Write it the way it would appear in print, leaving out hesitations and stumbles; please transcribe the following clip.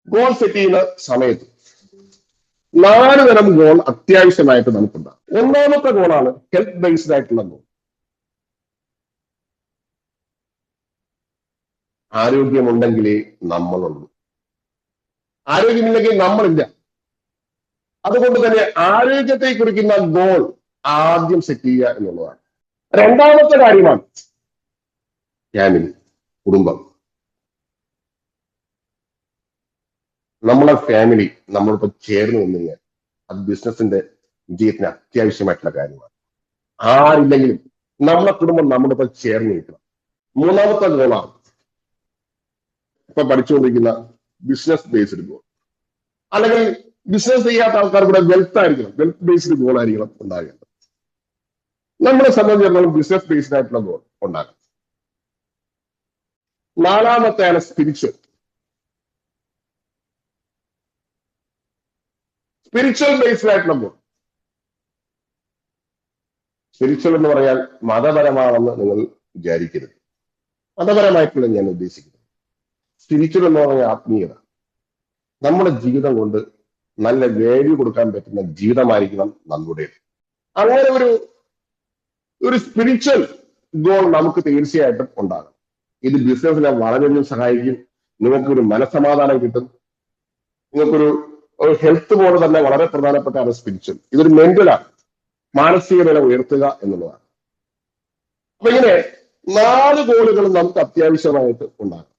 Goal set ചെയ്യുന്ന സമയത്ത് 4 തരം ഗോൾ അത്യാവശ്യമായിട്ട് നമുക്കുണ്ടാകും. ഒന്നാമത്തെ ഗോളാണ് ഹെൽത്ത് ബേസ്ഡ് ആയിട്ടുള്ള ഗോൾ. ആരോഗ്യമുണ്ടെങ്കിലേ നമ്മളുള്ളൂ, ആരോഗ്യമില്ലെങ്കിൽ നമ്മളില്ല. അതുകൊണ്ട് തന്നെ ആരോഗ്യത്തെ കുറിക്കുന്ന ഗോൾ ആദ്യം സെറ്റ് ചെയ്യുക എന്നുള്ളതാണ്. രണ്ടാമത്തെ കാര്യമാണ് ഫാമിലി, കുടുംബം. നമ്മളെ ഫാമിലി നമ്മളിപ്പോ ചേർന്ന് നിന്ന് കഴിഞ്ഞാൽ അത് ബിസിനസിന്റെ വിജയത്തിന് അത്യാവശ്യമായിട്ടുള്ള കാര്യമാണ്. ആരില്ലെങ്കിലും നമ്മളെ കുടുംബം നമ്മളിപ്പോ ചേർന്ന് നിൽക്കണം. മൂന്നാമത്തെ ഗോളാണ് ഇപ്പൊ പഠിച്ചുകൊണ്ടിരിക്കുന്ന ബിസിനസ് ബേസ്ഡ് ഗോൾ. അല്ലെങ്കിൽ ബിസിനസ് ചെയ്യാത്ത ആൾക്കാർ കൂടെ വെൽത്ത് ആയിരിക്കണം, വെൽത്ത് ബേസ്ഡ് ഗോൾ ആയിരിക്കണം ഉണ്ടാകേണ്ടത്. നമ്മളെ സംബന്ധിച്ചിടത്തോളം ബിസിനസ് ബേസ്ഡ് ആയിട്ടുള്ള ഗോൾ ഉണ്ടാക്കണം. നാലാമത്തെയാണ് സ്പിരിച്വൽ. സ്പിരിച്വൽ ബേസ്ഡ് ആയിട്ടുള്ള ഗോൾ. സ്പിരിച്വൽ എന്ന് പറയാൻ മതപരമാണെന്ന് നിങ്ങൾ വിചാരിക്കരുത്. മതപരമായിട്ടുള്ള ഞാൻ ഉദ്ദേശിക്കുന്നത് സ്പിരിച്വൽ എന്ന് പറഞ്ഞ ആത്മീയത. നമ്മുടെ ജീവിതം കൊണ്ട് നല്ല വാല്യൂ കൊടുക്കാൻ പറ്റുന്ന ജീവിതമായിരിക്കണം നമ്മുടെ. അങ്ങനെ ഒരു സ്പിരിച്വൽ ഗോൾ നമുക്ക് തീർച്ചയായിട്ടും ഉണ്ടാകും. ഇത് ബിസിനസ്സിനെ വളരെയധികം സഹായിക്കും. നിങ്ങൾക്കൊരു മനസ്സമാധാനം കിട്ടും. നിങ്ങൾക്കൊരു ഹെൽത്ത് പോലെ തന്നെ വളരെ പ്രധാനപ്പെട്ടാണ് സ്പിരിച്വൽ. ഇതൊരു മെന്റലാണ്, മാനസിക നില ഉയർത്തുക എന്നുള്ളതാണ്. അപ്പൊ ഇങ്ങനെ 4 ഗോളുകൾ നമുക്ക് അത്യാവശ്യമായിട്ട് ഉണ്ടാകും.